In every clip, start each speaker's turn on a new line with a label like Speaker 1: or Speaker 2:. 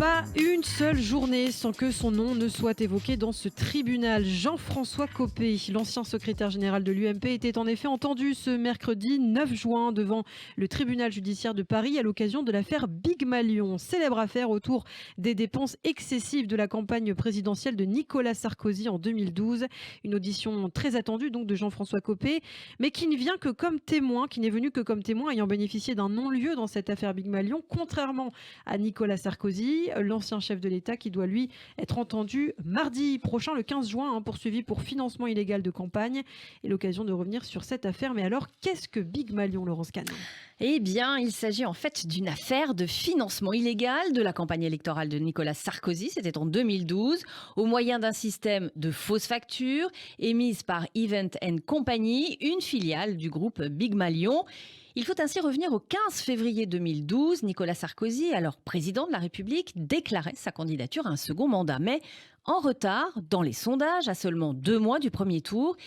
Speaker 1: Pas une seule journée sans que son nom ne soit évoqué dans ce tribunal. Jean-François Copé, l'ancien secrétaire général de l'UMP, était en effet entendu ce mercredi 9 juin devant le tribunal judiciaire de Paris à l'occasion de l'affaire Big Malion, célèbre affaire autour des dépenses excessives de la campagne présidentielle de Nicolas Sarkozy en 2012. Une audition très attendue donc de Jean-François Copé, mais qui n'est venu que comme témoin ayant bénéficié d'un non-lieu dans cette affaire Big Malion, contrairement à Nicolas Sarkozy, l'ancien chef de l'État, qui doit lui être entendu mardi prochain, le 15 juin, poursuivi pour financement illégal de campagne. Et l'occasion de revenir sur cette affaire. Mais alors, qu'est-ce que Big Malion, Laurence Canon ?
Speaker 2: Eh bien, il s'agit en fait d'une affaire de financement illégal de la campagne électorale de Nicolas Sarkozy. C'était en 2012, au moyen d'un système de fausses factures émises par Event Company, une filiale du groupe Big Malion. Il faut ainsi revenir au 15 février 2012. Nicolas Sarkozy, alors président de la République, déclarait sa candidature à un second mandat. Mais en retard dans les sondages, à seulement 2 mois du premier tour,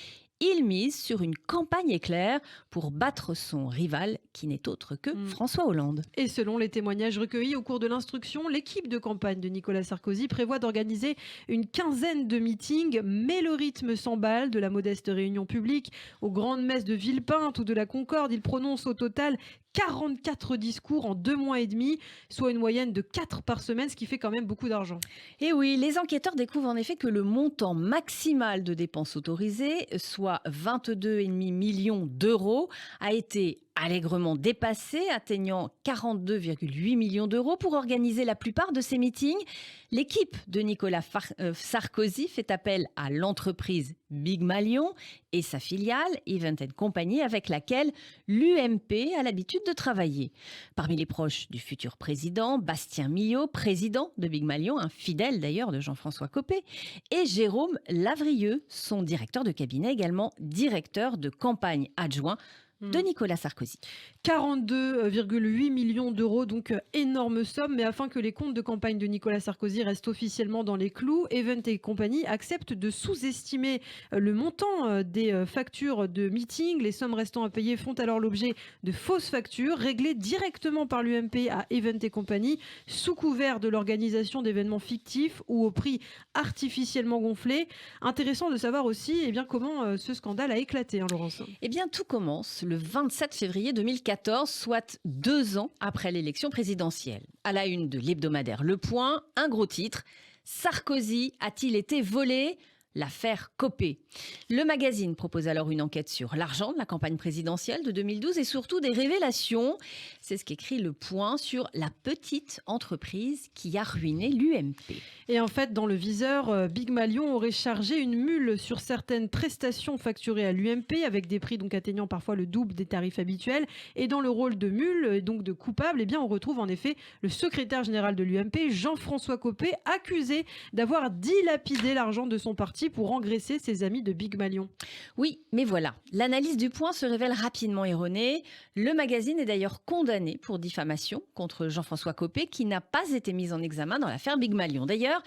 Speaker 2: il mise sur une campagne éclair pour battre son rival, qui n'est autre que François Hollande.
Speaker 1: Et selon les témoignages recueillis au cours de l'instruction, l'équipe de campagne de Nicolas Sarkozy prévoit d'organiser une quinzaine de meetings, mais le rythme s'emballe de la modeste réunion publique aux grandes messes de Villepinte ou de la Concorde. Il prononce au total 44 discours en 2 mois et demi, soit une moyenne de 4 par semaine, ce qui fait quand même beaucoup d'argent.
Speaker 2: Et oui, les enquêteurs découvrent en effet que le montant maximal de dépenses autorisées, soit 22,5 millions d'euros, a été allègrement dépassé, atteignant 42,8 millions d'euros pour organiser la plupart de ces meetings. L'équipe de Nicolas Sarkozy fait appel à l'entreprise Big Malion et sa filiale Event Company, avec laquelle l'UMP a l'habitude de travailler. Parmi les proches du futur président, Bastien Millot, président de Big Malion, un fidèle d'ailleurs de Jean-François Copé, et Jérôme Lavrieux, son directeur de cabinet, également directeur de campagne adjoint de Nicolas Sarkozy.
Speaker 1: 42,8 millions d'euros, donc énorme somme, mais afin que les comptes de campagne de Nicolas Sarkozy restent officiellement dans les clous, Event Company accepte de sous-estimer le montant des factures de meeting. Les sommes restant à payer font alors l'objet de fausses factures réglées directement par l'UMP à Event Company, sous couvert de l'organisation d'événements fictifs ou au prix artificiellement gonflé. Intéressant de savoir aussi comment ce scandale a éclaté, Laurence.
Speaker 2: Eh bien, tout commence le 27 février 2014, soit 2 ans après l'élection présidentielle. À la une de l'hebdomadaire Le Point, un gros titre: Sarkozy a-t-il été volé ? L'affaire Copé. Le magazine propose alors une enquête sur l'argent de la campagne présidentielle de 2012 et surtout des révélations. C'est ce qu'écrit Le Point sur la petite entreprise qui a ruiné l'UMP.
Speaker 1: Et en fait, dans le viseur, Big Malion aurait chargé une mule sur certaines prestations facturées à l'UMP, avec des prix donc atteignant parfois le double des tarifs habituels. Et dans le rôle de mule, donc de coupable, on retrouve en effet le secrétaire général de l'UMP, Jean-François Copé, accusé d'avoir dilapidé l'argent de son parti pour engraisser ses amis de Big Malion.
Speaker 2: Oui, mais voilà, l'analyse du Point se révèle rapidement erronée. Le magazine est d'ailleurs condamné pour diffamation contre Jean-François Copé, qui n'a pas été mis en examen dans l'affaire Big Malion. D'ailleurs,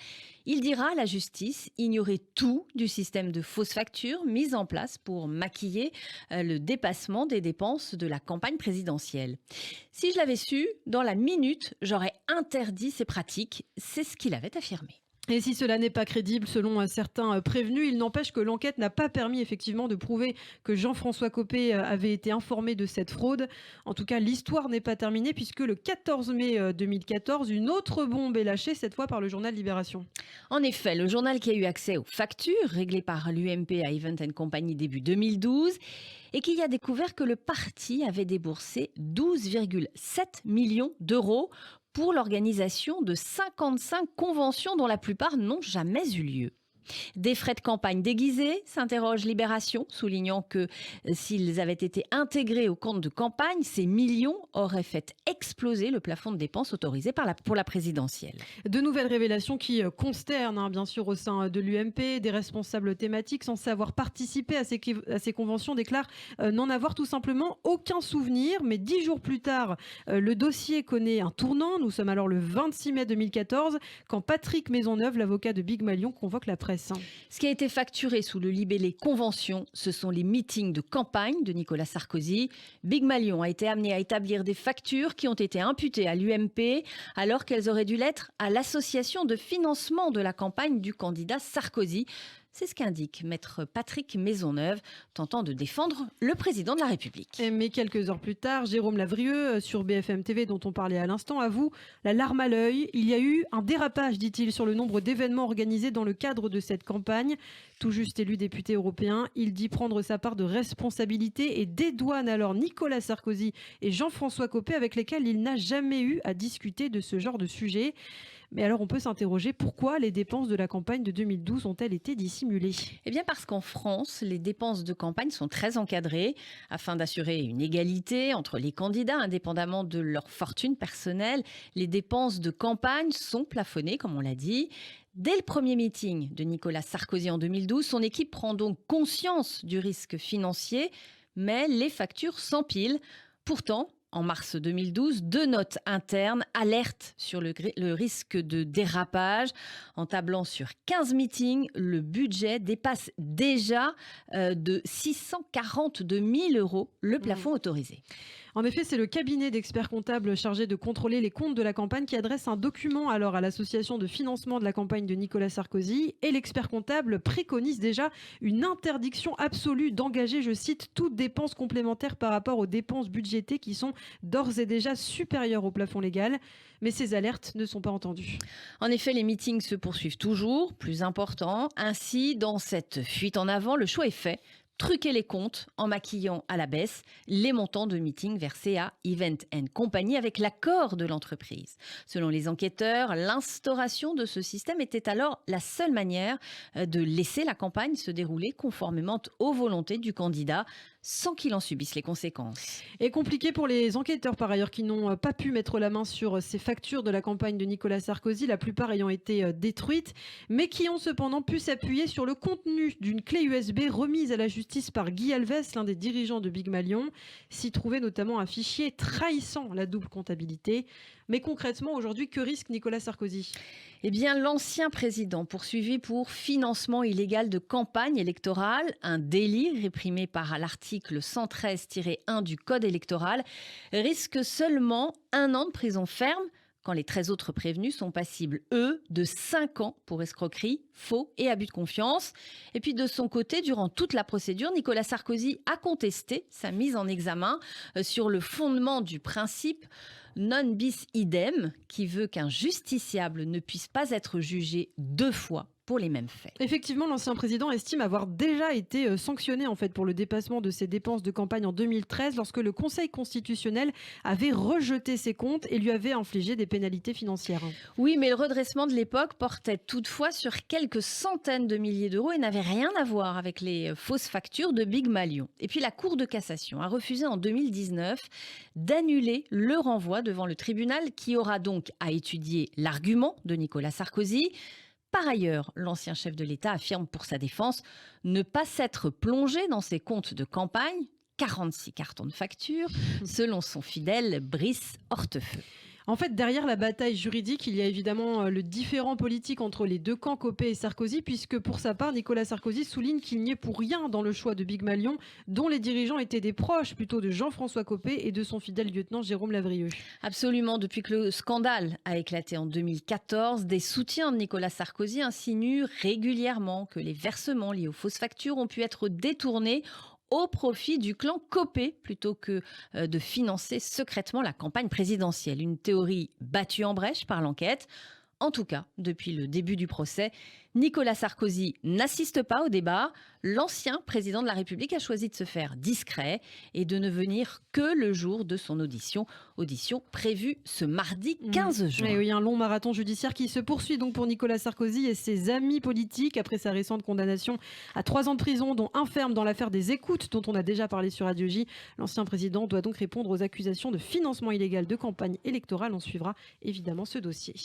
Speaker 2: il dira à la justice ignorer tout du système de fausses factures mis en place pour maquiller le dépassement des dépenses de la campagne présidentielle. Si je l'avais su, dans la minute, j'aurais interdit ces pratiques. C'est ce qu'il avait affirmé.
Speaker 1: Et si cela n'est pas crédible selon certains prévenus, il n'empêche que l'enquête n'a pas permis effectivement de prouver que Jean-François Copé avait été informé de cette fraude. En tout cas, l'histoire n'est pas terminée puisque le 14 mai 2014, une autre bombe est lâchée, cette fois par le journal Libération.
Speaker 2: En effet, le journal qui a eu accès aux factures réglées par l'UMP à Event Company début 2012 et qui a découvert que le parti avait déboursé 12,7 millions d'euros pour l'organisation de 55 conventions dont la plupart n'ont jamais eu lieu. Des frais de campagne déguisés, s'interroge Libération, soulignant que s'ils avaient été intégrés au compte de campagne, ces millions auraient fait exploser le plafond de dépenses autorisé pour la présidentielle.
Speaker 1: De nouvelles révélations qui consternent, bien sûr, au sein de l'UMP. Des responsables thématiques censés avoir participé à ces conventions déclarent n'en avoir tout simplement aucun souvenir. Mais 10 jours plus tard, le dossier connaît un tournant. Nous sommes alors le 26 mai 2014, quand Patrick Maisonneuve, l'avocat de Big Malion, convoque la presse. presse.
Speaker 2: Ce qui a été facturé sous le libellé convention, ce sont les meetings de campagne de Nicolas Sarkozy. Big Malion a été amené à établir des factures qui ont été imputées à l'UMP alors qu'elles auraient dû l'être à l'association de financement de la campagne du candidat Sarkozy. C'est ce qu'indique maître Patrick Maisonneuve, tentant de défendre le président de la République.
Speaker 1: Mais quelques heures plus tard, Jérôme Lavrieux, sur BFM TV, dont on parlait à l'instant, avoue la larme à l'œil. Il y a eu un dérapage, dit-il, sur le nombre d'événements organisés dans le cadre de cette campagne. Tout juste élu député européen, il dit prendre sa part de responsabilité et dédouane alors Nicolas Sarkozy et Jean-François Copé, avec lesquels il n'a jamais eu à discuter de ce genre de sujet. Mais alors on peut s'interroger, pourquoi les dépenses de la campagne de 2012 ont-elles été dissimulées ?
Speaker 2: Eh bien parce qu'en France, les dépenses de campagne sont très encadrées afin d'assurer une égalité entre les candidats indépendamment de leur fortune personnelle. Les dépenses de campagne sont plafonnées, comme on l'a dit. Dès le premier meeting de Nicolas Sarkozy en 2012, son équipe prend donc conscience du risque financier, mais les factures s'empilent. Pourtant, en mars 2012, 2 notes internes alertent sur le risque de dérapage. En tablant sur 15 meetings, le budget dépasse déjà de 642 000 € le plafond autorisé.
Speaker 1: En effet, c'est le cabinet d'experts comptables chargé de contrôler les comptes de la campagne qui adresse un document alors à l'association de financement de la campagne de Nicolas Sarkozy. Et l'expert comptable préconise déjà une interdiction absolue d'engager, je cite, toute dépense complémentaire par rapport aux dépenses budgétées qui sont d'ores et déjà supérieures au plafond légal. Mais ces alertes ne sont pas entendues.
Speaker 2: En effet, les meetings se poursuivent toujours, plus importants. Ainsi, dans cette fuite en avant, le choix est fait. Truquer les comptes en maquillant à la baisse les montants de meetings versés à Event & Company avec l'accord de l'entreprise. Selon les enquêteurs, l'instauration de ce système était alors la seule manière de laisser la campagne se dérouler conformément aux volontés du candidat sans qu'il en subisse les conséquences.
Speaker 1: Et compliqué pour les enquêteurs par ailleurs qui n'ont pas pu mettre la main sur ces factures de la campagne de Nicolas Sarkozy, la plupart ayant été détruites, mais qui ont cependant pu s'appuyer sur le contenu d'une clé USB remise à la justice par Guy Alves, l'un des dirigeants de Big Malion. S'y trouvait notamment un fichier trahissant la double comptabilité. Mais concrètement, aujourd'hui, que risque Nicolas Sarkozy ?
Speaker 2: Eh bien, l'ancien président poursuivi pour financement illégal de campagne électorale, un délit réprimé par l'article 113-1 du Code électoral, risque seulement 1 an de prison ferme, quand les 13 autres prévenus sont passibles, eux, de 5 ans pour escroquerie, faux et abus de confiance. Et puis de son côté, durant toute la procédure, Nicolas Sarkozy a contesté sa mise en examen sur le fondement du principe non bis idem, qui veut qu'un justiciable ne puisse pas être jugé 2 fois pour les mêmes faits.
Speaker 1: Effectivement, l'ancien président estime avoir déjà été sanctionné pour le dépassement de ses dépenses de campagne en 2013 lorsque le Conseil constitutionnel avait rejeté ses comptes et lui avait infligé des pénalités financières.
Speaker 2: Oui, mais le redressement de l'époque portait toutefois sur quelques centaines de milliers d'euros et n'avait rien à voir avec les fausses factures de Big Malion. Et puis la Cour de cassation a refusé en 2019 d'annuler le renvoi devant le tribunal qui aura donc à étudier l'argument de Nicolas Sarkozy. Par ailleurs, l'ancien chef de l'État affirme pour sa défense ne pas s'être plongé dans ses comptes de campagne, 46 cartons de facture, selon son fidèle Brice Hortefeux.
Speaker 1: En fait, derrière la bataille juridique, il y a évidemment le différend politique entre les deux camps, Copé et Sarkozy, puisque pour sa part, Nicolas Sarkozy souligne qu'il n'y est pour rien dans le choix de Big Malion, dont les dirigeants étaient des proches plutôt de Jean-François Copé et de son fidèle lieutenant Jérôme Lavrieux.
Speaker 2: Absolument. Depuis que le scandale a éclaté en 2014, des soutiens de Nicolas Sarkozy insinuent régulièrement que les versements liés aux fausses factures ont pu être détournés au profit du clan Copé plutôt que de financer secrètement la campagne présidentielle. Une théorie battue en brèche par l'enquête. En tout cas, depuis le début du procès, Nicolas Sarkozy n'assiste pas au débat. L'ancien président de la République a choisi de se faire discret et de ne venir que le jour de son audition prévue ce mardi 15 juin.
Speaker 1: Et oui, un long marathon judiciaire qui se poursuit donc pour Nicolas Sarkozy et ses amis politiques après sa récente condamnation à 3 ans de prison, dont 1 ferme dans l'affaire des écoutes dont on a déjà parlé sur Radio J. L'ancien président doit donc répondre aux accusations de financement illégal de campagne électorale. On suivra évidemment ce dossier.